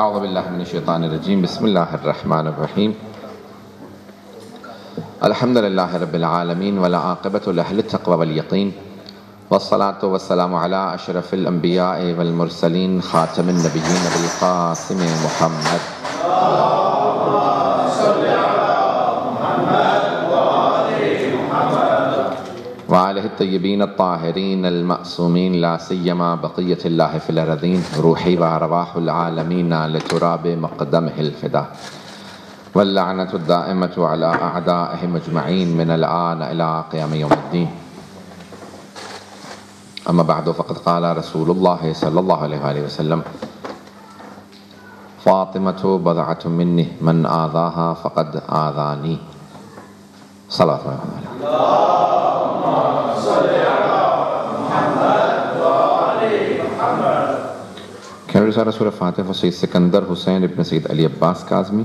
اعوذ باللہ من الشیطان الرجیم بسم اللہ الرحمن الرحیم الحمد للہ رب العالمین والعاقبۃ لأہل التقوی والیقین والصلاة والسلام علی اشرف الانبیاء والمرسلین خاتم النبیین ابی القاسم محمد وآلہ الطیبین الطاہرین المعصومین لا سیما بقیۃ اللہ فی الارضین روحی و ارواح العالمین لتراب مقدمہ الفدا واللعنۃ الدائمۃ علی اعدائہم اجمعین من الآن الی قیام یوم الدین اما بعد فقد قال رسول اللہ صلی اللہ علیہ وآلہ وسلم فاطمۃ بضعۃ منی من آذاہا فقد آذانی صلاۃ اللہ Can we recite Surah Fatiha for Sayyid Sikandar Hussain ibn Sayyid Ali Abbas Kazmi,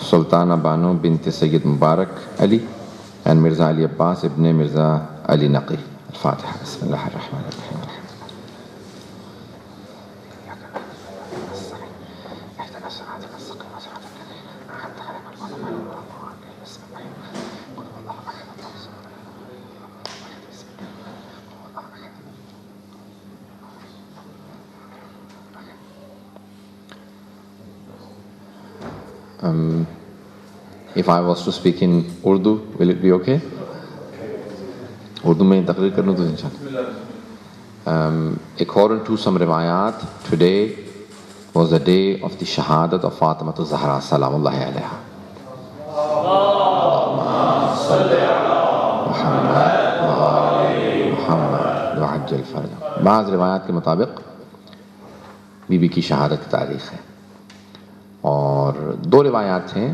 Sultana Banu bint Sayyid Mubarak Ali, and Mirza Ali Abbas ibn Mirza Ali Naqi. Al-Fatiha. Bismillah ar-Rahman ar-Rahim. If I was to speak in Urdu, will it be okay? Urdu mein taqreer karnu to inshallah. According to some riwayat, today was the day of the shahadat of Fatima Zahra salamullahi alayha. Allahumma salli ala Muhammad wa ali Muhammad wa ajjal farja. بعض روایات کے مطابق be be کی شہادت کی تاریخ ہے اور دو روایات ہیں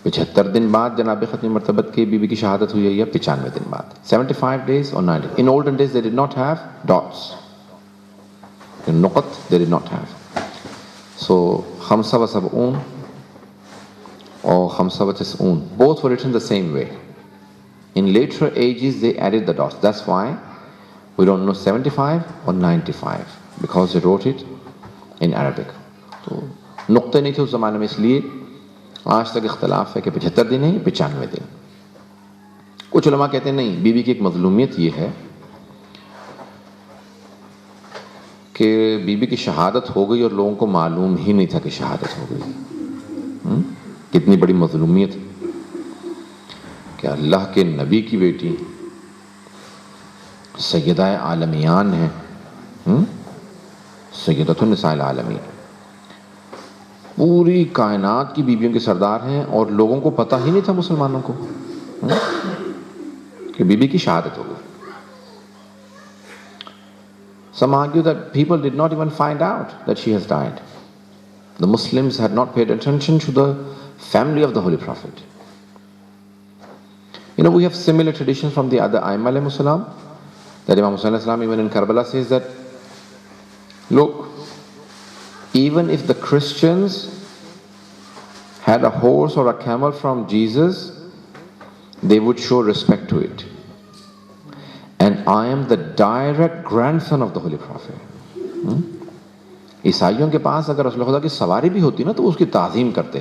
75 دن بعد جناب ختم مرتبت کی بی بی کی شہادت ہوئی ہے یا 95 دن بعد 75 days or 90. In olden days they did not have dots. In nuqat they did not have. So khamsa wa sab'un or khamsa wa tis'un both were written the same way. In later ages they added the dots. That's why we don't know 75 or 95 because they wrote it in Arabic. تو نقطے نہیں تھے اس زمانے میں اس لیے آج تک اختلاف ہے کہ 75 دن ہے 95 دن. کچھ علماء کہتے ہیں نہیں، بی بی کی ایک مظلومیت یہ ہے کہ بی بی کی شہادت ہو گئی اور لوگوں کو معلوم ہی نہیں تھا کہ شہادت ہو گئی. کتنی بڑی مظلومیت کہ اللہ کے نبی کی بیٹی سیدہ عالمیان ہیں، سیدۃ النساء العالمین، پوری کائنات کی بیویوں کے سردار ہیں اور لوگوں کو پتہ ہی نہیں تھا مسلمانوں کو کہ بی بی کی شہادت ہو گئی. Some argue that people did not even find out that she has died. The Muslims had not paid attention to the family of the Holy Prophet. You know, we have similar traditions from the other Aimma alayhimus salam. That Imam Hussain alayhis salam even in Karbala says that, look, even if the Christians had a horse or a camel from Jesus, they would show respect to it. And I am the direct grandson of the Holy Prophet. عیسائیوں کے پاس اگر رسول خدا کی سواری بھی ہوتی نا تو اس کی تعظیم کرتے.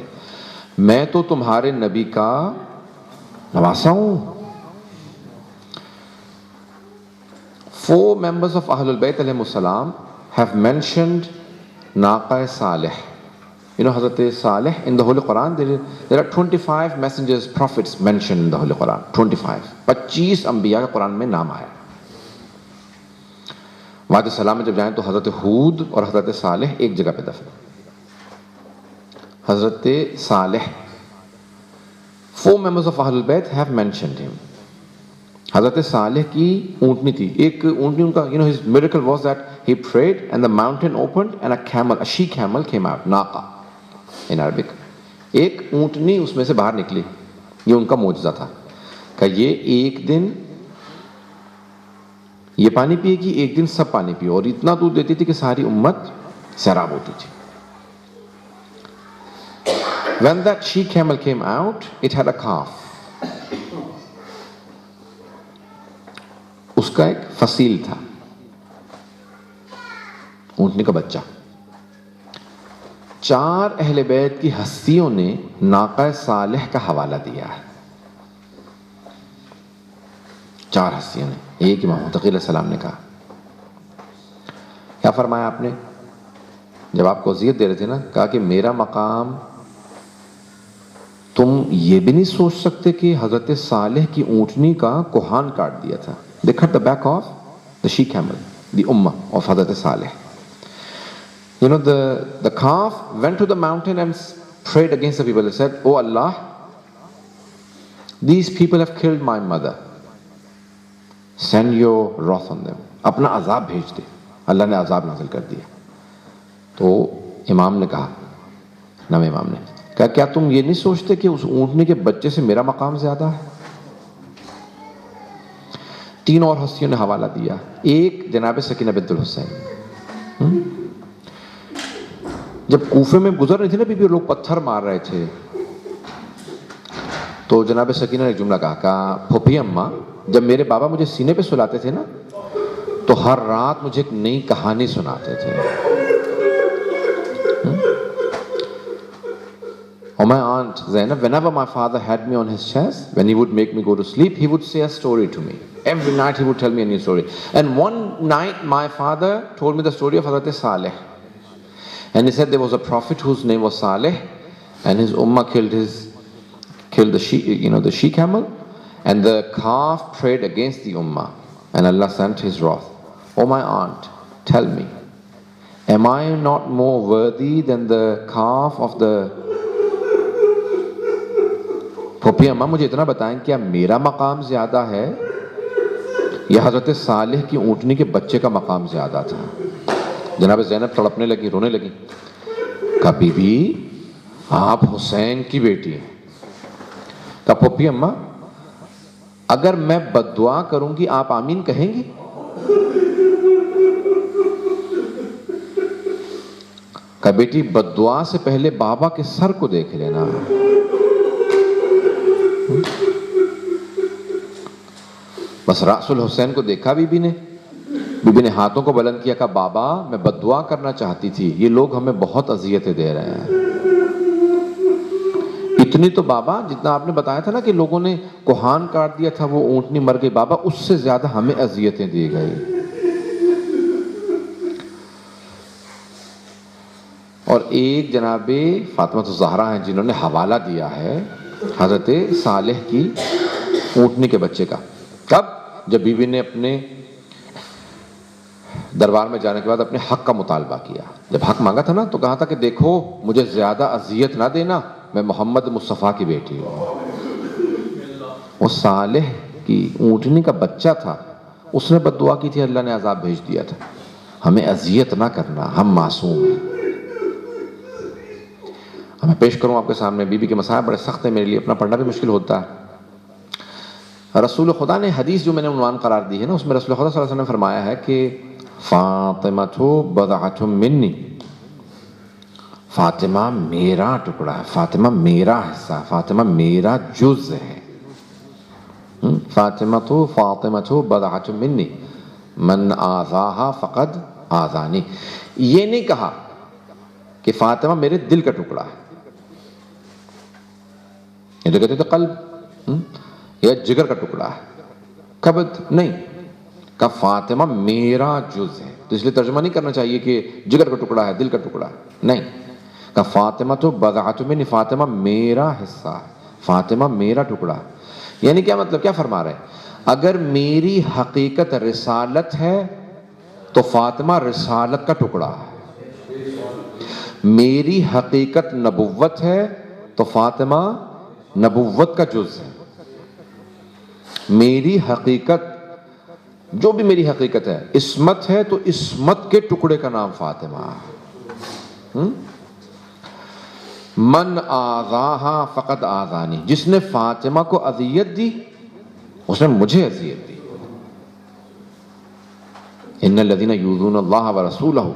میں تو تمہارے نبی کا نواسا ہوں. 4 members of Ahlul Bayt alayhimus salam have mentioned Naqa Salih. You know Hazrat Salih in the Holy Quran, there are 25 messengers, prophets mentioned in the Holy Quran. 25. 25 انبیاء کا قرآن میں نام آیا. وعد السلام میں جب جائیں تو حضرت حود اور حضرت صالح ایک جگہ پہ دفن. حضرت صالح 4 members of Ahlul Bayt have mentioned him. حضرت صالح کی اونٹنی تھی، ایک اونٹنی ان کا, his miracle was that he prayed and the mountain opened and a she camel came out, naqa in Arabic. ایک اونٹنی اس میں سے باہر نکلی. یہ ان کا معجزہ تھا کہ یہ ایک دن یہ پانی پیے گی، ایک دن سب پانی پیے، اور اتنا دودھ دیتی تھی کہ ساری امت سیراب ہوتی تھی. When that she camel came out, it had a calf. اس کا ایک فصیل تھا، اونٹنی کا بچہ. 4 اہل بیت کی ہستیوں نے ناقہ صالح کا حوالہ دیا ہے. 4 ہستیوں نے. ایک امام متقی علیہ السلام نے کہا. کیا فرمایا آپ نے جب آپ کو اذیت دے رہے تھے نا؟ کہا کہ میرا مقام تم یہ بھی نہیں سوچ سکتے کہ حضرت صالح کی اونٹنی کا کوہان کاٹ دیا تھا. They cut the back of the she camel, the ummah of Hazrat Saleh. You know, the calf went to the mountain and prayed against the people. They said, "Oh Allah, these people have killed my mother. Send your wrath on them." اپنا عذاب بھیج دے. اللہ نے عذاب نازل کر دیا. تو امام نے کہا، نام امام نے کہا، کیا تم یہ نہیں سوچتے کہ اس اونٹنی کے بچے سے میرا مقام زیادہ ہے؟ 3 اور ہستیوں نے حوالہ دیا. ایک جناب سکینہ بنت الحسین. جب کوفے میں گزر رہی تھی نا بی بی، لوگ پتھر مار رہے تھے، تو جناب سکینہ نے ایک جملہ کہا، پھوپھی اماں جب میرے بابا مجھے سینے پہ سلاتے تھے نا تو ہر رات مجھے ایک نئی کہانی سناتے تھے. Or my aunt Zainab, whenever my father had me on his chest, when he would make me go to sleep, he would say a story to me. Every night he would tell me a new story. And one night my father told me the story of Hazrat Saleh. And he said there was a prophet whose name was Saleh, and his ummah killed the she camel, and the calf prayed against the ummah, and Allah sent his wrath. Oh my aunt, tell me, am I not more worthy than the calf of the... پھوپھی اماں مجھے اتنا بتائیں، کیا میرا مقام زیادہ ہے یا حضرت صالح کی اونٹنی کے بچے کا مقام زیادہ تھا؟ جناب زینب تڑپنے لگی، رونے لگی. کہا بی بی آپ حسین کی بیٹی ہیں. کہا پھوپھی اماں اگر میں بد دعا کروں گی آپ آمین کہیں گی؟ کہا بیٹی بد دعا سے پہلے بابا کے سر کو دیکھ لینا. بس راس الحسین کو دیکھا بی بی نے ہاتھوں کو بلند کیا، کہا بابا میں بد دعا کرنا چاہتی تھی، یہ لوگ ہمیں بہت اذیتیں دے رہے ہیں. اتنی تو بابا جتنا آپ نے بتایا تھا نا کہ لوگوں نے کوہان کاٹ دیا تھا، وہ اونٹنی مر گئی، بابا اس سے زیادہ ہمیں اذیتیں دی گئی. اور ایک جناب فاطمہ الزہرا ہیں جنہوں نے حوالہ دیا ہے حضرت صالح کی اونٹنی کے بچے کا. کب؟ جب بی بی نے اپنے دربار میں جانے کے بعد اپنے حق کا مطالبہ کیا. جب حق مانگا تھا نا تو کہا تھا کہ دیکھو مجھے زیادہ اذیت نہ دینا، میں محمد مصطفیٰ کی بیٹی ہوں. وہ صالح کی اونٹنی کا بچہ تھا، اس نے بد دعا کی تھی، اللہ نے عذاب بھیج دیا تھا. ہمیں اذیت نہ کرنا، ہم معصوم ہیں. میں پیش کروں آپ کے سامنے، بی بی کے مسائل بڑے سخت ہیں میرے لیے، اپنا پڑھنا بھی مشکل ہوتا ہے. رسول خدا نے حدیث جو میں نے عنوان قرار دی ہے نا، اس میں رسول خدا صلی اللہ علیہ وسلم نے فرمایا ہے کہ فاطمۃ بضعۃ منی، فاطمہ میرا ٹکڑا ہے، فاطمہ میرا حصہ، فاطمہ میرا جز ہے. فاطمۃ بضعۃ منی من آذاہا فقد آذانی. یہ نہیں کہا کہ فاطمہ میرے دل کا ٹکڑا ہے، یہ تو کہتے تھے قلب یا جگر کا ٹکڑا ہے، کبد نہیں. کہ فاطمہ میرا جز ہے، تو اس لیے ترجمہ نہیں کرنا چاہیے کہ جگر کا ٹکڑا ہے، دل کا ٹکڑا ہے، نہیں. کہ فاطمہ تو بضعۃ منی، فاطمہ میرا حصہ ہے، فاطمہ میرا ٹکڑا ہے. یعنی کیا مطلب، کیا فرما رہے ہیں؟ اگر میری حقیقت رسالت ہے تو فاطمہ رسالت کا ٹکڑا ہے. میری حقیقت نبوت ہے تو فاطمہ نبوت کا جز ہے. میری حقیقت، جو بھی میری حقیقت ہے، عصمت ہے تو عصمت کے ٹکڑے کا نام فاطمہ. من آذاہا فقد آذانی، جس نے فاطمہ کو اذیت دی اس نے مجھے اذیت دی. ان الذین یؤذون اللہ ورسولہ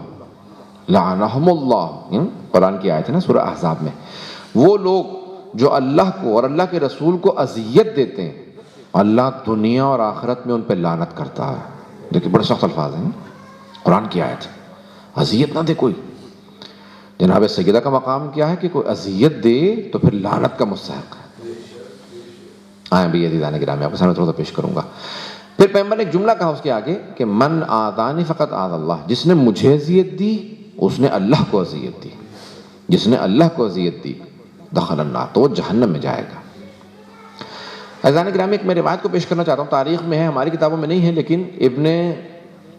لعنہم اللہ، قرآن کی آیت ہے نا سورہ احزاب میں. وہ لوگ جو اللہ کو اور اللہ کے رسول کو اذیت دیتے ہیں، اللہ دنیا اور آخرت میں ان پہ لعنت کرتا ہے. دیکھیں بڑے سخت الفاظ ہیں، قرآن کی آیت. اذیت نہ دے کوئی. جناب سیدہ کا مقام کیا ہے کہ کوئی اذیت دے تو پھر لعنت کا مستحق ہے. آئیں بھی عزیزان گرامی آپ کے سامنے تھوڑا سا پیش کروں گا. پھر پیغمبر نے ایک جملہ کہا اس کے آگے کہ من آذانی فقط آذ اللہ، جس نے مجھے اذیت دی اس نے اللہ کو اذیت دی، جس نے اللہ کو اذیت دی دخل النار، تو وہ جہنم میں جائے گا. عزیزان گرامی ایک میں روایت کو پیش کرنا چاہتا ہوں، تاریخ میں ہے، ہماری کتابوں میں نہیں ہے، لیکن ابن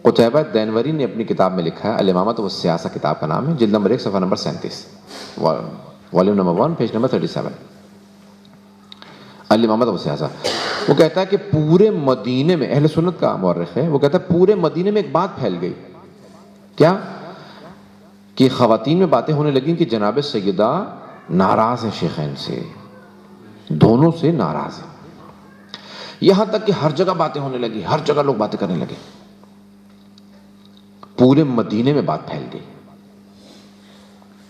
قتیبہ دینوری نے اپنی کتاب میں لکھا ہے، الامامۃ والسیاسہ کتاب کا نام ہے، جلد نمبر 1 صفحہ number 37، volume number 1 page number 37، الامامۃ والسیاسہ. وہ کہتا ہے کہ پورے مدینے میں، اہل سنت کا مورخ ہے، وہ کہتا ہے پورے مدینے میں ایک بات پھیل گئی. کیا؟ کہ خواتین میں باتیں ہونے لگیں کہ جناب سیدہ ناراض ہیں شیخین سے، دونوں سے ناراض ہیں. یہاں تک کہ ہر جگہ باتیں ہونے لگی، ہر جگہ لوگ باتیں کرنے لگے، پورے مدینے میں بات پھیل گئی.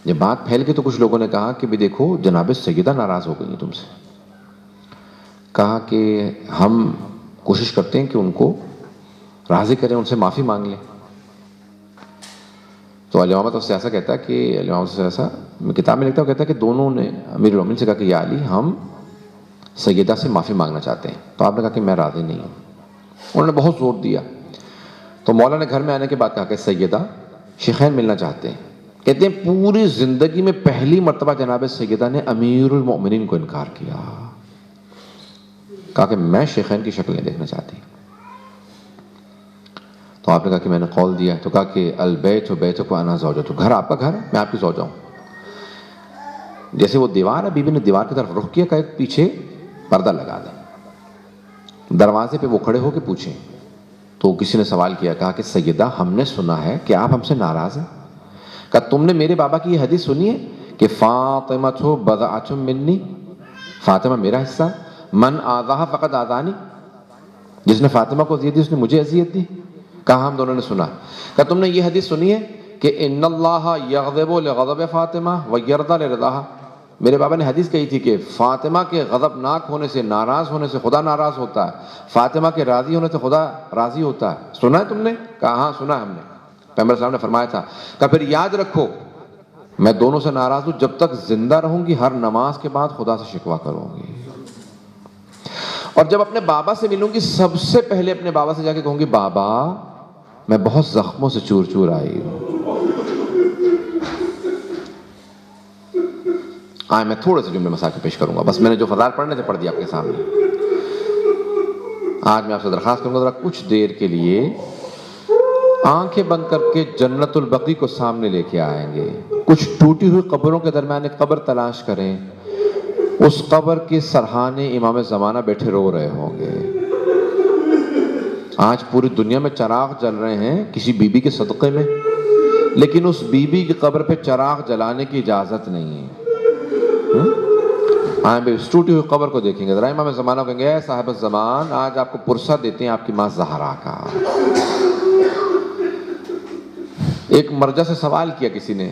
جب بات پھیل گئی تو کچھ لوگوں نے کہا کہ بھی دیکھو جناب سیدہ ناراض ہو گئی ہیں تم سے. کہا کہ ہم کوشش کرتے ہیں کہ ان کو راضی کریں، ان سے معافی مانگ لیں. تو الامامۃ والسیاسہ کہتا ہے کہ الامامۃ والسیاسہ میں کتاب میں لکھتا ہے، کہتا ہے کہ دونوں نے امیر المومنین سے کہا کہ یا علی ہم سیدہ سے معافی مانگنا چاہتے ہیں. تو آپ نے کہا کہ میں راضی نہیں ہوں. انہوں نے بہت زور دیا. تو مولا نے گھر میں آنے کے بعد کہا کہ سیدہ شیخین ملنا چاہتے ہیں. کہتے ہیں پوری زندگی میں پہلی مرتبہ جناب سیدہ نے امیر المؤمنین کو انکار کیا. کہا کہ میں شیخین کی شکلیں دیکھنا چاہتی ہوں. تو آپ نے کہا کہ میں نے قول دیا. تو کہا کہ البیت بیتک وانا زوجتک، گھر آپ کا گھر ہے، میں آپ کی زوجہ ہوں. جیسے وہ دیوار ہے، بیوی نے دیوار کی طرف رخ کیا، کہا کہ پیچھے پردہ لگا دیں. دروازے پہ وہ کھڑے ہو کے پوچھیں. تو کسی نے سوال کیا، کہا کہ سیدہ ہم نے سنا ہے کہ آپ ہم سے ناراض ہیں. کہا تم نے میرے بابا کی یہ حدیث سنی ہے کہ فاطمۃ بضعۃ منی، فاطمہ میرا حصہ، من آذاہا فقط آذانی، جس نے فاطمہ کو اذیت دی اس نے مجھے اذیت دی. کہا ہم دونوں نے سنا. کہا تم نے یہ حدیث سنی ہے کہ ان اللہ یغضب لغضب فاطمہ ویرضی لرضاہا، میرے بابا نے حدیث کہی تھی کہ فاطمہ کے غضبناک ہونے سے، ناراض ہونے سے خدا ناراض ہوتا ہے، فاطمہ کے راضی ہونے سے خدا راضی ہوتا ہے. سنا ہے تم نے؟ کہا ہاں سنا ہے ہم نے. پیغمبر صلی اللہ علیہ وسلم نے فرمایا تھا، کہا پھر یاد رکھو میں دونوں سے ناراض ہوں، جب تک زندہ رہوں گی ہر نماز کے بعد خدا سے شکوہ کروں گی، اور جب اپنے بابا سے ملوں گی سب سے پہلے اپنے بابا سے جا کے کہوں گی بابا میں بہت زخموں سے چور چور آئی ہوں. میں تھوڑے سے جملے مسائل پیش کروں گا، بس میں نے جو فضائل پڑھنے تھے پڑھ دیا آپ کے سامنے. آج میں آپ سے درخواست کروں گا ذرا کچھ دیر کے لیے آنکھیں بند کر کے جنت البقیع کو سامنے لے کے آئیں گے. کچھ ٹوٹی ہوئی قبروں کے درمیان ایک قبر تلاش کریں، اس قبر کے سرحانے امام زمانہ بیٹھے رو رہے ہوں گے. آج پوری دنیا میں چراغ جل رہے ہیں کسی بی بی کے صدقے میں، لیکن اس بی بی کی قبر پہ چراغ جلانے کی اجازت نہیں ہے. اس ٹوٹی ہوئی قبر کو دیکھیں گے ذرا، امام زمانہ کہیں گے اے صاحب الزمان آج آپ کو پرسہ دیتے ہیں آپ کی ماں زہرا کا. ایک مرجع سے سوال کیا کسی نے،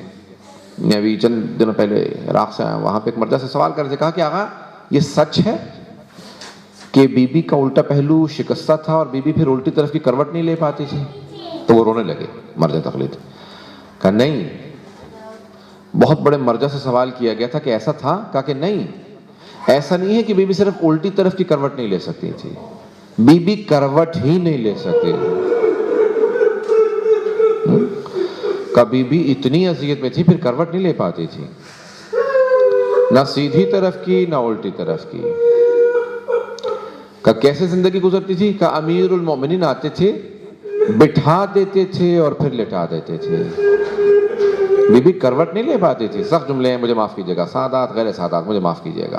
میں ابھی چند دنوں پہلے عراق سے آیا، وہاں پہ ایک مرجع سے سوال کرنے سے کہا کہ آقا یہ سچ ہے کہ بی بی کا الٹا پہلو شکستہ تھا اور بی بی پھر الٹی طرف کی کروٹ نہیں لے پاتی تھی؟ تو وہ رونے لگے مرجع تقلید. کہا نہیں، بہت بڑے مرجع سے سوال کیا گیا تھا کہ ایسا تھا؟ کہا کہ نہیں، ایسا نہیں ہے کہ بی بی صرف الٹی طرف کی کروٹ نہیں لے سکتی تھی، بی بی کروٹ ہی نہیں لے سکتی. کبھی بھی اتنی اذیت میں تھی پھر کروٹ نہیں لے پاتی تھی، نہ سیدھی طرف کی نہ الٹی طرف کی. کہ کیسے زندگی گزرتی تھی؟ کہ امیر المومنین آتے تھے، بٹھا دیتے تھے اور پھر لٹا دیتے تھے، بی بی کروٹ نہیں لے پاتی تھی. سخت جملے ہیں مجھے معاف کیجیے گا، سادات غیر سادات مجھے معاف کیجیے گا،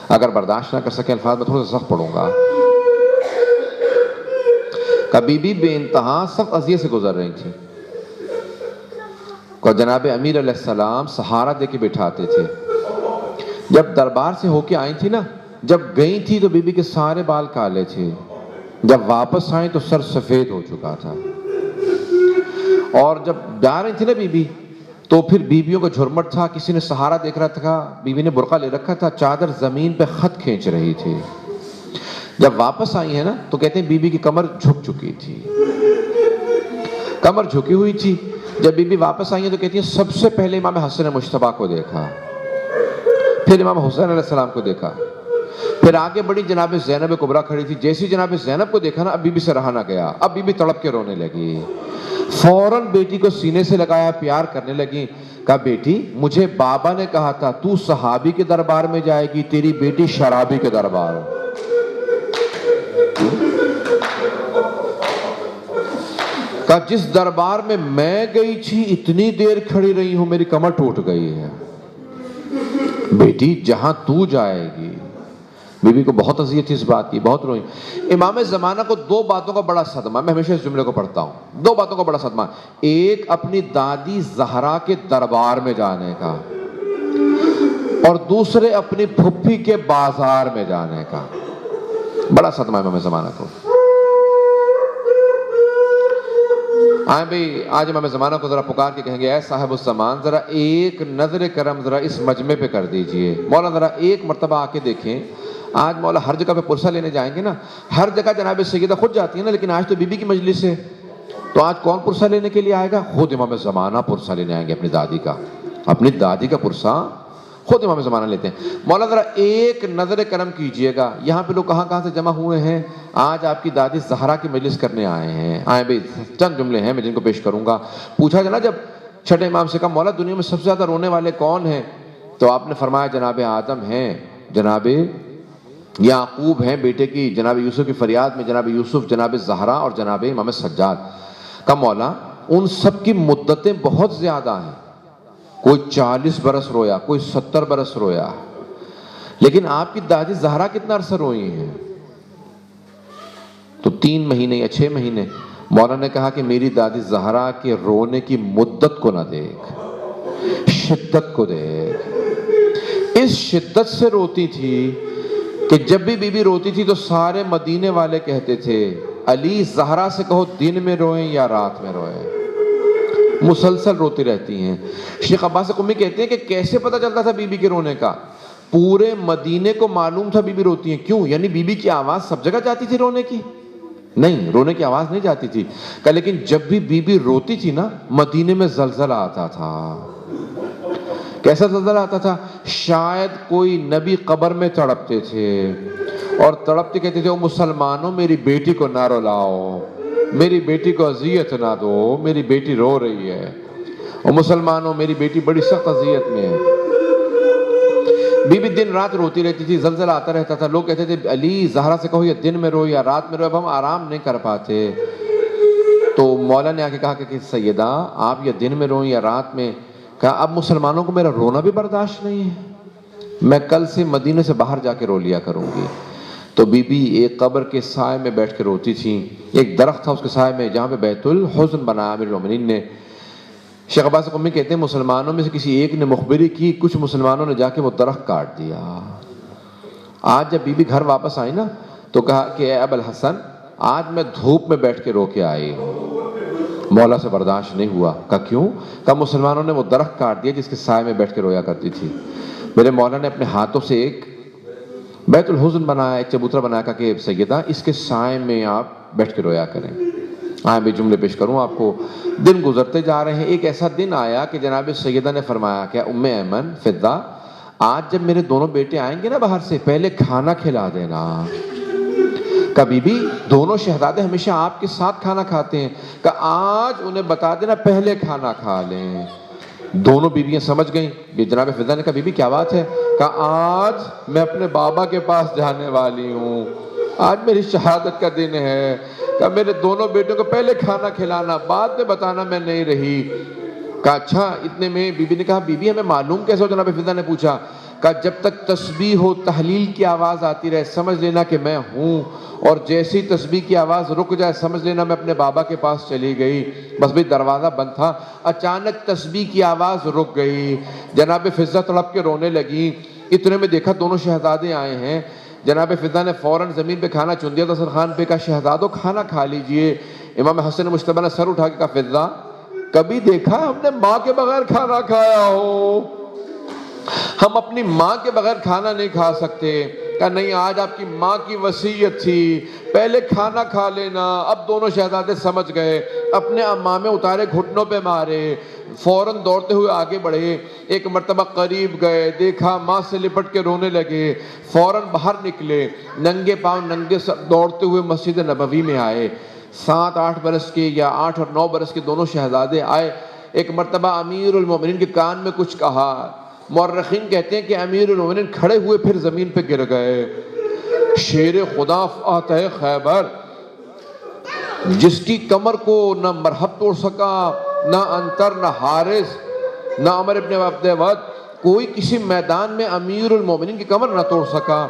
اگر برداشت نہ کر سکے الفاظ میں تھوڑا سا سخت پڑھوں گا. کہ بی بی بے انتہا سخت اذیت سے گزر رہی تھی، اور جناب امیر علیہ السلام سہارا دے کے بٹھاتے تھے. جب دربار سے ہو کے آئی تھی نا، جب گئی تھی تو بی بی کے سارے بال کالے تھے، جب واپس آئیں تو سر سفید ہو چکا تھا. اور جب جا رہی تھی نا بی بی تو پھر بیویوں کا جھرمٹ تھا، کسی نے سہارا دیکھ رہا تھا، بیوی نے برقع لے رکھا تھا، چادر زمین پہ خط کھینچ رہی تھی. جب واپس آئی ہے نا تو کہتے ہیں بی بی کی کمر جھک چکی تھی، کمر جھکی ہوئی تھی. جب بی بی واپس آئی ہیں تو کہتی ہیں سب سے پہلے امام حسن مجتبیٰ کو دیکھا، پھر امام حسین علیہ السلام کو دیکھا، پھر آگے بڑی جناب زینب کبریٰ کھڑی تھی، جیسی جناب زینب کو دیکھا نا اب بی بی سے رہا نہ گیا، اب بی بی تڑپ کے رونے لگی، فوراً بیٹی کو سینے سے لگایا، پیار کرنے لگی، کہا بیٹی مجھے بابا نے کہا تھا تو صحابی کے دربار میں جائے گی، تیری بیٹی شرابی کے دربار میں۔ کہا جس دربار میں میں گئی تھی اتنی دیر کھڑی رہی ہوں میری کمر ٹوٹ گئی ہے، بیٹی جہاں تو جائے گی۔ بی بی کو بہت اذیت تھی اس بات کی، بہت روئی۔ امام زمانہ کو دو باتوں کا بڑا صدمہ، میں ہمیشہ اس جملے کو پڑھتا ہوں، دو باتوں کا بڑا صدمہ، ایک اپنی دادی زہرا کے دربار میں جانے کا، اور دوسرے اپنی پھپھی کے بازار میں جانے کا، بڑا صدمہ امام زمانہ کو۔ آئیں بھئی آج امام زمانہ کو ذرا پکار کے کہیں گے اے صاحب الزمان ذرا ایک نظر کرم ذرا اس مجمع پہ کر دیجئے، مولا ذرا ایک مرتبہ آ کے دیکھیں۔ آج مولا ہر جگہ پہ پرسہ لینے جائیں گے نا، ہر جگہ جناب سیدہ خود جاتی ہے نا، لیکن آج تو بی بی کی مجلس ہے، تو آج کون پرسہ لینے کے لیے آئے گا؟ خود امام زمانہ پرسہ لینے آئیں گے اپنی دادی کا، اپنی دادی کا پرسہ خود امام زمانہ لیتے ہیں۔ مولا ذرا ایک نظر کرم کیجئے گا، یہاں پہ لوگ کہاں کہاں سے جمع ہوئے ہیں، آج آپ کی دادی زہرا کی مجلس کرنے آئے ہیں۔ آئیں بھئی چند جملے ہیں میں جن کو پیش کروں گا۔ پوچھا جنا جب چھٹے امام سے کہا مولا دنیا میں سب سے زیادہ رونے والے کون ہیں، تو آپ نے فرمایا جناب آدم ہیں، جناب یعقوب ہیں بیٹے کی جناب یوسف کی فریاد میں، جناب یوسف، جناب زہرا اور جناب امام سجاد۔ کہا مولا ان سب کی مدتیں بہت زیادہ ہیں، کوئی 40 برس رویا، کوئی 70 برس رویا، لیکن آپ کی دادی زہرا کتنا عرصہ روئی ہیں؟ تو 3 مہینے یا 6 مہینے۔ مولا نے کہا کہ میری دادی زہرا کے رونے کی مدت کو نہ دیکھ، شدت کو دیکھ۔ اس شدت سے روتی تھی کہ جب بھی بی بی روتی تھی تو سارے مدینے والے کہتے تھے علی زہرا سے کہو دن میں روئیں یا رات میں روئیں، مسلسل روتی رہتی ہیں۔ شیخ عباس قمی کہتے ہیں کہ کیسے پتہ چلتا تھا بی بی کے رونے کا؟ پورے مدینے کو معلوم تھا بی بی روتی ہیں، کیوں؟ یعنی بی بی کی آواز سب جگہ جاتی تھی رونے کی؟ نہیں، رونے کی آواز نہیں جاتی تھی۔ کہ لیکن جب بھی بی بی روتی تھی نا مدینے میں زلزلہ آتا تھا۔ کیسا زلزلہ آتا تھا؟ شاید کوئی نبی قبر میں تڑپتے تھے اور تڑپتے کہتے تھے او مسلمانوں میری بیٹی کو نہ رلاؤ، میری بیٹی کو اذیت نہ دو، میری بیٹی رو رہی ہے، او مسلمانوں میری بیٹی بڑی سخت اذیت میں ہے۔ بی بی دن رات روتی رہتی تھی، زلزلہ آتا رہتا تھا، لوگ کہتے تھے علی زہرا سے کہو یا دن میں رو یا رات میں رو، اب ہم آرام نہیں کر پاتے۔ تو مولا نے آ کے کہا کہ سیدہ آپ یا دن میں روئیں یا رات میں، کہا اب مسلمانوں کو میرا رونا بھی برداشت نہیں ہے، میں کل سے مدینے سے باہر جا کے رو لیا کروں گی۔ تو بی بی ایک قبر کے سائے میں بیٹھ کے روتی تھی، ایک درخت تھا اس کے سائے میں جہاں پہ بیت الحزن بنایا امیر المومنین نے۔ شیخ عباس قمی کہتے ہیں مسلمانوں میں سے کسی ایک نے مخبری کی، کچھ مسلمانوں نے جا کے وہ درخت کاٹ دیا۔ آج جب بی بی گھر واپس آئی نا تو کہا کہ اے ابو الحسن آج میں دھوپ میں بیٹھ کے رو کے آئی ہوں، مولا سے برداشت نہیں ہوا۔ کہا کیوں؟ کہا مسلمانوں نے وہ درخت کاٹ دیا جس کے سائے میں بیٹھ کے رویا کرتی تھی۔ میرے مولا نے اپنے ہاتھوں سے ایک بیت الحزن بنایا، ایک چبوترا بنایا، کہا کہ سیدہ اس کے سائے میں آپ بیٹھ کے رویا کریں۔ آئیں بھی جملے پیش کروں آپ کو۔ دن گزرتے جا رہے ہیں، ایک ایسا دن آیا کہ جناب سیدہ نے فرمایا کہ ام ایمن فضہ آج جب میرے دونوں بیٹے آئیں گے نا باہر سے پہلے کھانا کھلا دینا۔ کہا بی بی دونوں شہزادے ہمیشہ آپ کے ساتھ کھانا کھاتے ہیں، کہا آج انہیں بتا دینا پہلے کھانا کھا لیں۔ دونوں بیویاں سمجھ گئیں۔ یہ جناب فضہ نے کہا بی بی کیا بات ہے؟ کہا آج میں اپنے بابا کے پاس جانے والی ہوں، آج میری شہادت کا دن ہے، کہا میرے دونوں بیٹوں کو پہلے کھانا کھلانا بعد میں بتانا میں نہیں رہی۔ کہا اچھا، اتنے میں بی بی نے کہا بی بی ہمیں معلوم کیسے ہو؟ جناب فضہ نے پوچھا۔ کہا جب تک تسبیح و تحلیل کی آواز آتی رہے سمجھ لینا کہ میں ہوں، اور جیسی تسبیح کی آواز رک جائے سمجھ لینا میں اپنے بابا کے پاس چلی گئی۔ بس بھئی دروازہ بند تھا، اچانک تسبیح کی آواز رک گئی، جناب فضہ تڑپ کے رونے لگی۔ اتنے میں دیکھا دونوں شہزادے آئے ہیں۔ جناب فضہ نے فوراً زمین پہ کھانا چن دیا دسترخوان پہ، کہا شہزادوں کھانا کھا لیجئے۔ امام حسن مجتبیٰ نے سر اٹھا کے کہا فضہ کبھی دیکھا ہم نے ماں کے بغیر کھانا کھایا ہو؟ ہم اپنی ماں کے بغیر کھانا نہیں کھا سکتے۔ کہا نہیں، آج آپ کی ماں کی وصیت تھی، پہلے کھانا کھا لینا۔ اب دونوں شہزادے سمجھ گئے، اپنے امامے اتارے، گھٹنوں پہ مارے، فوراً دوڑتے ہوئے آگے بڑھے، ایک مرتبہ قریب گئے، دیکھا، ماں سے لپٹ کے رونے لگے، فوراً باہر نکلے، ننگے پاؤں ننگے سر دوڑتے ہوئے مسجد نبوی میں آئے۔ 7-8 برس کے یا 8 اور 9 برس کے دونوں شہزادے آئے، ایک مرتبہ امیر المومنین کے کان میں کچھ کہا۔ مورخین کہتے ہیں کہ امیر المومنین کھڑے ہوئے پھر زمین پہ گر گئے۔ شیر خدا فاتح خیبر، جس کی کمر کو نہ مرحب توڑ سکا، نہ انتر، نہ حارث، نہ عمر ابن عبد ود، کوئی کسی میدان میں امیر المومنین کی کمر نہ توڑ سکا،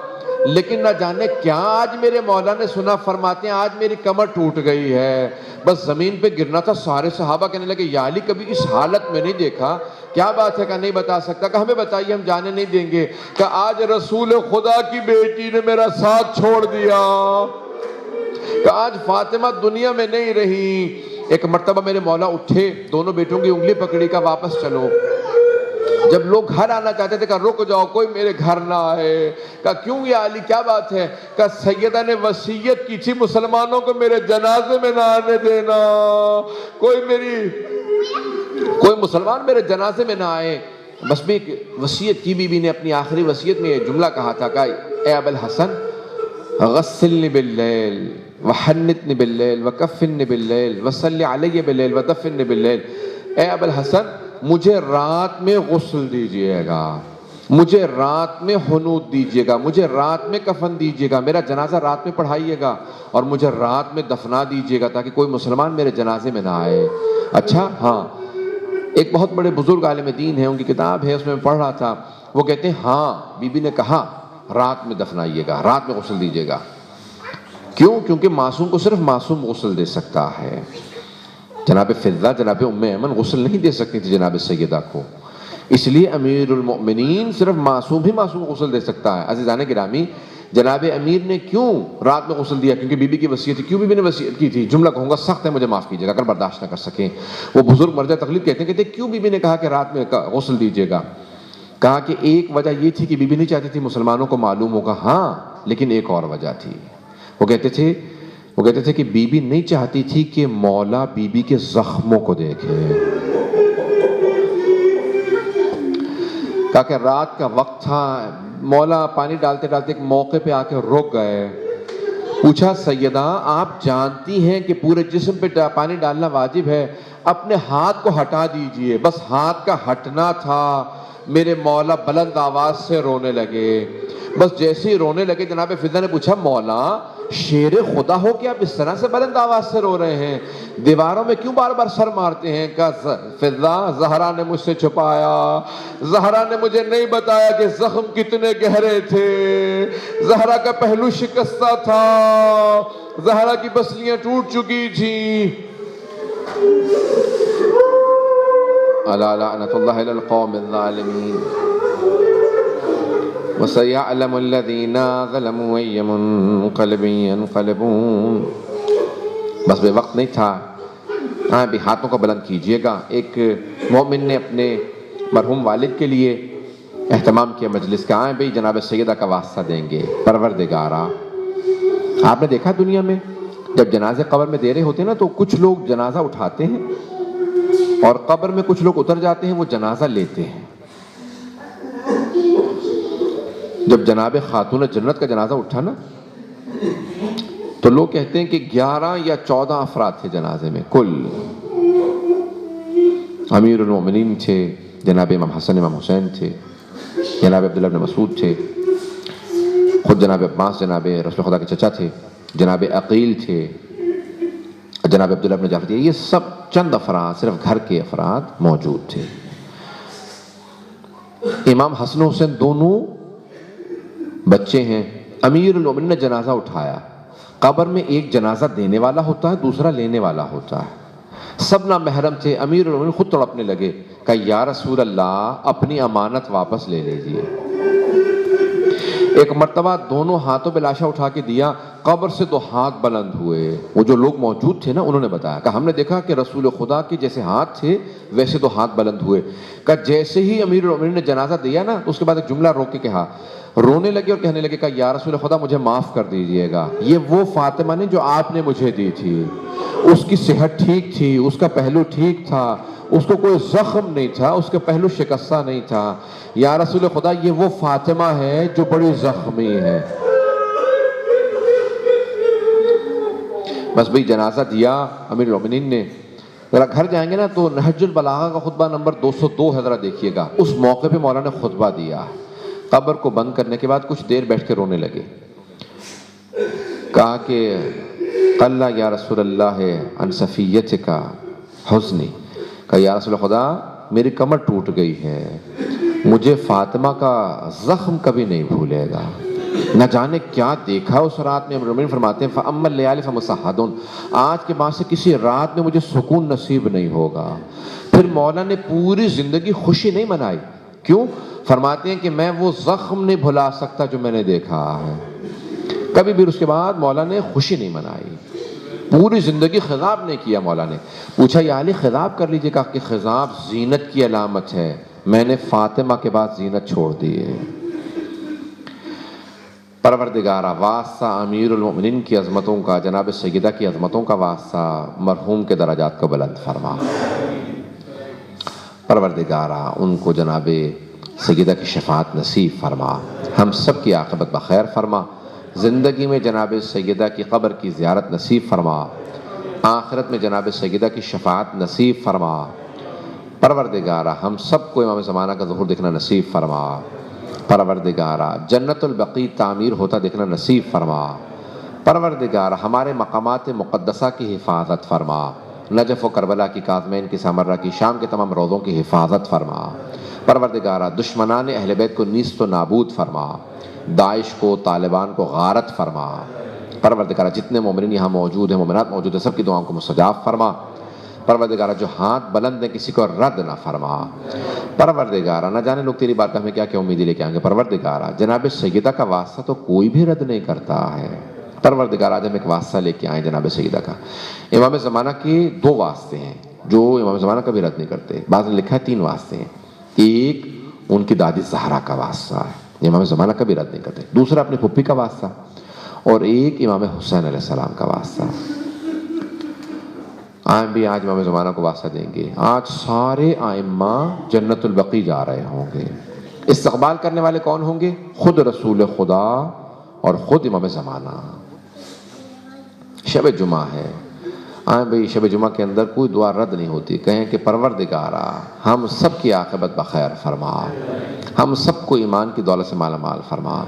لیکن نہ جانے کیا آج میرے مولا نے سنا، فرماتے ہیں آج میری کمر ٹوٹ گئی ہے، بس زمین پہ گرنا تھا۔ سارے صحابہ کہنے لگے یا علی کبھی اس حالت میں نہیں دیکھا، کیا بات ہے؟ کہ نہیں بتا سکتا، کہ ہمیں بتائیے ہم جانے نہیں دیں گے، کہ آج رسول خدا کی بیٹی نے میرا ساتھ چھوڑ دیا، کہ آج فاطمہ دنیا میں نہیں رہی۔ ایک مرتبہ میرے مولا اٹھے، دونوں بیٹوں کی انگلی پکڑی، کا واپس چلو۔ جب لوگ گھر آنا چاہتے تھے کہ رک جاؤ، کوئی میرے گھر نہ آئے۔ کہا کیوں یا علی کیا بات ہے؟ کہ سیدہ نے وصیت کی تھی مسلمانوں کو میرے جنازے میں نہ آنے دینا، کوئی مسلمان میرے جنازے میں نہ آئے۔ بس بھی ایک وصیت کی، بی بی نے اپنی آخری وصیت میں یہ جملہ کہا تھا کہ اے ابا الحسن غسلنی باللیل وحنتنی باللیل وکفنی باللیل وصلی علی باللیل ودفنی باللیل۔ اے ابا الحسن مجھے رات میں غسل دیجئے گا، مجھے رات میں حنوط دیجئے گا، مجھے رات میں کفن دیجئے گا، میرا جنازہ رات میں پڑھائیے گا، اور مجھے رات میں دفنا دیجئے گا تاکہ کوئی مسلمان میرے جنازے میں نہ آئے۔ اچھا ہاں، ایک بہت بڑے بزرگ عالم دین ہیں، ان کی کتاب ہے، اس میں پڑھ رہا تھا، وہ کہتے ہیں ہاں بی بی نے کہا رات میں دفنائیے گا، رات میں غسل دیجئے گا۔ کیوں؟ کیونکہ معصوم کو صرف معصوم غسل دے سکتا ہے۔ جناب فضہ، جناب ام ایمن غسل نہیں دے سکتی تھی جناب سیدہ کو، اس لیے امیر المؤمنین صرف معصوم ہی معصوم غسل دے سکتا ہے۔ عزیزان گرامی، جناب امیر نے کیوں رات میں غسل دیا؟ کیونکہ بی بی کی وصیت تھی۔ کیوں بی بی نے وصیت کی تھی؟ جملہ کہوں گا سخت ہے، مجھے معاف کیجیے گا اگر برداشت نہ کر سکیں۔ وہ بزرگ مرجع تقلید کہتے ہیں کیوں بی بی نے کہا کہ رات میں غسل دیجیے گا؟ کہا کہ ایک وجہ یہ تھی کہ بی بی نہیں چاہتی تھی مسلمانوں کو معلوم ہوگا، ہاں لیکن ایک اور وجہ تھی، وہ کہتے تھے کہ بی بی نہیں چاہتی تھی کہ مولا بی بی کے زخموں کو دیکھے۔ کہا کہ رات کا وقت تھا، مولا پانی ڈالتے ڈالتے ایک موقع پہ آ کے رک گئے، پوچھا سیدہ آپ جانتی ہیں کہ پورے جسم پہ پانی ڈالنا واجب ہے، اپنے ہاتھ کو ہٹا دیجئے۔ بس ہاتھ کا ہٹنا تھا، میرے مولا بلند آواز سے رونے لگے۔ بس جیسے ہی رونے لگے جناب فضہ نے پوچھا مولا شیر خدا ہو کہ آپ اس طرح سے بلند آواز سے رو رہے ہیں، دیواروں میں کیوں بار بار سر مارتے ہیں؟ کہا فضہ زہرا نے مجھ سے چھپایا، زہرا نے مجھے نہیں بتایا کہ زخم کتنے گہرے تھے، زہرا کا پہلو شکستہ تھا، زہرا کی پسلیاں ٹوٹ چکی تھیں۔ الا لعنت اللہ علی القوم الظالمین وَسَيَعْلَمُ الَّذِينَ ظَلَمُوا أَيَّ مُنقَلِبٍ يَنقَلِبُونَ۔ بس بے وقت نہیں تھا، ہاں بھی ہاتھوں کو بلند کیجئے گا۔ ایک مومن نے اپنے مرحوم والد کے لیے اہتمام کیا مجلس کا، آئیں بھئی جناب سیدہ کا واسطہ دیں گے۔ پروردگارا، آپ نے دیکھا دنیا میں جب جنازے قبر میں دے رہے ہوتے ہیں نا تو کچھ لوگ جنازہ اٹھاتے ہیں اور قبر میں کچھ لوگ اتر جاتے ہیں، وہ جنازہ لیتے ہیں۔ جب جناب خاتون جنت کا جنازہ اٹھا نا تو لوگ کہتے ہیں کہ 11 یا 14 افراد تھے جنازے میں کل۔ امیر المومنین تھے، جناب امام حسن امام حسین تھے، جناب عبداللہ بن مسعود تھے، خود جناب عباس جناب رسول خدا کے چچا تھے، جناب عقیل تھے، جناب عبداللہ بن جعفر تھے۔ یہ سب چند افراد، صرف گھر کے افراد موجود تھے۔ امام حسن و حسین دونوں بچے ہیں۔ امیر المومنین نے جنازہ اٹھایا، قبر میں ایک جنازہ دینے والا ہوتا ہے، دوسرا لینے والا ہوتا ہے، سب نامحرم تھے۔ امیر المومنین خود تڑپنے لگے، کہا یا رسول اللہ اپنی امانت واپس لے لیجئے۔ ایک مرتبہ دونوں ہاتھوں پہ لاشا اٹھا کے دیا، قبر سے 2 ہاتھ بلند ہوئے۔ وہ جو لوگ موجود تھے نا انہوں نے بتایا کہ ہم نے دیکھا کہ رسول خدا کے جیسے ہاتھ تھے ویسے 2 ہاتھ بلند ہوئے۔ کہ جیسے ہی امیر المومنین نے جنازہ دیا نا اس کے بعد ایک جملہ روک کے کہا، رونے لگے اور کہنے لگے کہ یا رسول خدا مجھے معاف کر دیجئے گا، یہ وہ فاطمہ نے جو آپ نے مجھے دی تھی، اس کی صحت ٹھیک تھی، اس کا پہلو ٹھیک تھا، اس کو کوئی زخم نہیں تھا، اس کا پہلو شکستہ نہیں تھا. یا رسول خدا یہ وہ فاطمہ ہے جو بڑی زخمی ہے. بس بھئی جنازہ دیا امیر المومنین نے. ذرا گھر جائیں گے نا تو نہج البلاغہ کا خطبہ نمبر 202 ہے، ذرا دیکھیے گا. اس موقع پہ مولانا نے خطبہ دیا. قبر کو بند کرنے کے بعد کچھ دیر بیٹھ کے رونے لگے. کہا کہ قلّ یا رسول اللہ عن صفیتک حزنی. کہا یا رسول خدا میری کمر ٹوٹ گئی ہے، مجھے فاطمہ کا زخم کبھی نہیں بھولے گا. نہ جانے کیا دیکھا اس رات میں. امیر فرماتے ہیں فَأَمَّا اللَّيَالِ فَمُصَحَّدٌ، آج کے بعد سے کسی رات میں مجھے سکون نصیب نہیں ہوگا. پھر مولا نے پوری زندگی خوشی نہیں منائی. کیوں؟ فرماتے ہیں کہ میں وہ زخم نہیں بھلا سکتا جو میں نے دیکھا ہے. کبھی بھی اس کے بعد مولا نے خوشی نہیں منائی. پوری زندگی خضاب نہیں کیا. مولا نے پوچھا یا علی خضاب کر لیجئے. کہا کہ خضاب زینت کی علامت ہے، میں نے فاطمہ کے بعد زینت چھوڑ دی ہے. پروردگارہ واسطہ امیر المؤمنین کی عظمتوں کا، جناب سیدہ کی عظمتوں کا واسطہ مرحوم کے درجات کو بلند فرما. پروردگارہ ان کو جناب سیدہ کی شفاعت نصیب فرما. ہم سب کی عاقبت بخیر فرما. زندگی میں جناب سیدہ کی قبر کی زیارت نصیب فرما. آخرت میں جناب سیدہ کی شفاعت نصیب فرما. پروردگارہ ہم سب کو امام زمانہ کا ظہور دیکھنا نصیب فرما. پروردگارہ جنت البقیع تعمیر ہوتا دیکھنا نصیب فرما. پروردگارہ ہمارے مقامات مقدسہ کی حفاظت فرما. نجف و کربلا کی، کاظمین کی، سامرہ کی، شام کے تمام روضوں کی حفاظت فرما. پروردگارہ دشمنان اہل بیت کو نیست و نابود فرما. داعش کو، طالبان کو غارت فرما. پروردگارہ جتنے مومنین یہاں موجود ہیں، مومنات موجود ہیں، سب کی دعاؤں کو مستجاب فرما. پروردگارہ جو ہاتھ بلند ہیں کسی کو رد نہ فرما. پروردگارہ نہ جانے لوگ تیری بارگاہ میں کیا کیا امیدیں لے کے آئیں گے. پروردگارہ جناب سیدہ کا واسطہ تو کوئی بھی رد نہیں کرتا ہے. پروردگارہ آج ہم ایک واسطہ لے کے آئیں جناب سیدہ کا. امام زمانہ کے 2 واسطے ہیں جو امام زمانہ کبھی رد نہیں کرتے. بعض نے لکھا ہے 3 واسطے ہیں. ایک ان کی دادی زہرا کا واسطہ ہے، امام زمانہ کبھی رد نہیں کرتے. دوسرا اپنی پھپھی کا واسطہ، اور ایک امام حسین علیہ السلام کا واسطہ. آئیں بھی آج امام زمانہ کو واسطہ دیں گے. آج سارے ائمہ جنت البقیع جا رہے ہوں گے. استقبال کرنے والے کون ہوں گے؟ خود رسول خدا اور خود امام زمانہ. شب جمعہ ہے. آئیں بھئی شب جمعہ کے اندر کوئی دعا رد نہیں ہوتی. کہیں کہ پروردگارہ ہم سب کی عاقبت بخیر فرما، ہم سب کو ایمان کی دولت سے مالا مال فرما.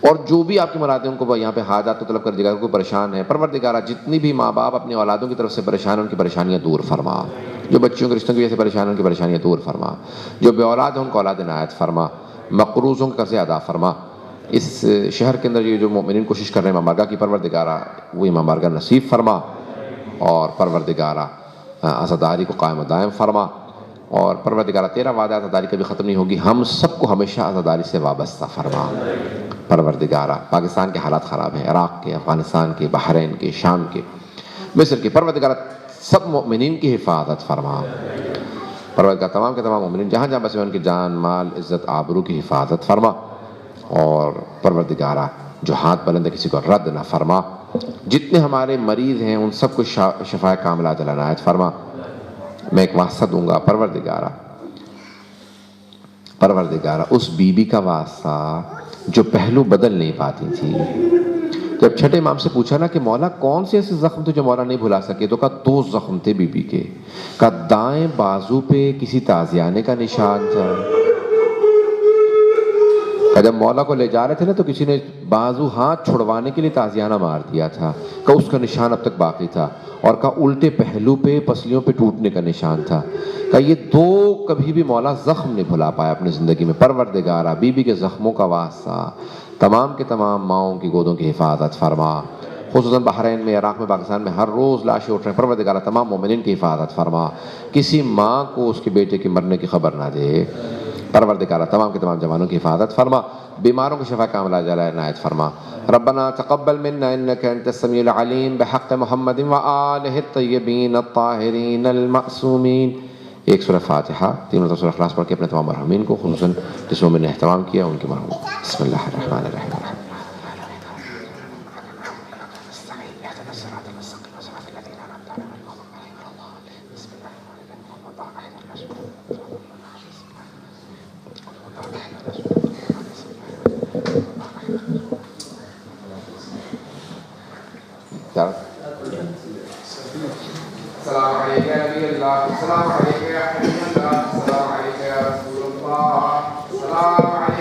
اور جو بھی آپ کی مرادیں ان کو یہاں پہ حاجات کو طلب کر دیجیے گا. کوئی پریشان ہے پروردگارہ جتنی بھی ماں باپ اپنی اولادوں کی طرف سے پریشان ہیں ان کی پریشانیاں دور فرما. جو بچیوں کے رشتوں کی وجہ سے پریشان ہیں ان کی پریشانیاں دور فرما. جو بے اولاد ہیں ان کو اولاد عنایت فرما. مقروضوں کے قرضے ادا فرما. اس شہر کے اندر یہ جو مومنین کوشش کر رہے ہیں امام بارگاہ کی، پروردگارہ وہ امام بارگاہ نصیب فرما. اور پروردگارہ عزاداری کو قائم و دائم فرما. اور پروردگارہ تیرا وعدہ عزاداری کبھی ختم نہیں ہوگی، ہم سب کو ہمیشہ عزاداری سے وابستہ فرما. پروردگارہ پاکستان کے حالات خراب ہیں، عراق کے، افغانستان کے، بحرین کے، شام کے، مصر کے. پروردگارہ سب مومنین کی حفاظت فرما. پروردگارہ تمام کے تمام مومنین جہاں جہاں بسے ان کی جان، مال، عزت، آبرو کی حفاظت فرما. اور پروردگارہ جو ہاتھ بلند ہے کسی کو رد نہ فرما. جتنے ہمارے مریض ہیں ان سب کو شفاء کاملہ عاجلہ عنایت فرما. میں ایک واسطہ دوں گا. پروردگارہ اس بی بی کا واسطہ جو پہلو بدل نہیں پاتی تھی. جب چھٹے امام سے پوچھا نا کہ مولا کون سے ایسے زخم تھے جو مولا نہیں بھلا سکے، تو کہا 2 زخم تھے بی بی کے. کہا دائیں بازو پہ کسی تازیانے کا نشان تھا. جب مولا کو لے جا رہے تھے نا تو کسی نے بازو ہاتھ چھڑوانے کے لیے تازیانہ مار دیا تھا. کہا اس کا نشان اب تک باقی تھا. اور کہا الٹے پہلو پہ پسلیوں پہ ٹوٹنے کا نشان تھا. کہا یہ 2 کبھی بھی مولا زخم نہیں بھلا پایا اپنی زندگی میں. پروردگارہ بی بی کے زخموں کا واسطہ تمام کے تمام ماؤں کی گودوں کی حفاظت فرما. خصوصاً بحرین میں، عراق میں، پاکستان میں ہر روز لاشیں اٹھ رہے ہیں. پروردگارہ تمام مومنین کی حفاظت فرما. کسی ماں کو اس کے بیٹے کی مرنے کی خبر نہ دے. پروردگارہ تمام کے تمام جوانوں کی حفاظت فرما. بیماروں کو شفا کاملہ عاجلہ عنایت فرما. ربنا تقبل منا انك انت السميع العليم بحق محمد وآلہ الطیبین الطاہرین المعصومین. ایک سورہ فاتحہ، 3 مرتبہ سورہ اخلاص پڑھ کے اپنے تمام مرحومین کو، خصوصاً جس میں نے اہتمام کیا ان کے مرحوم. بسم اللہ الرحمن الرحیم. السلام علیکم یا نبی اللہ، السلام علیکم یا حبیب اللہ، السلام علیکم یا رسول اللہ، السلام علیکم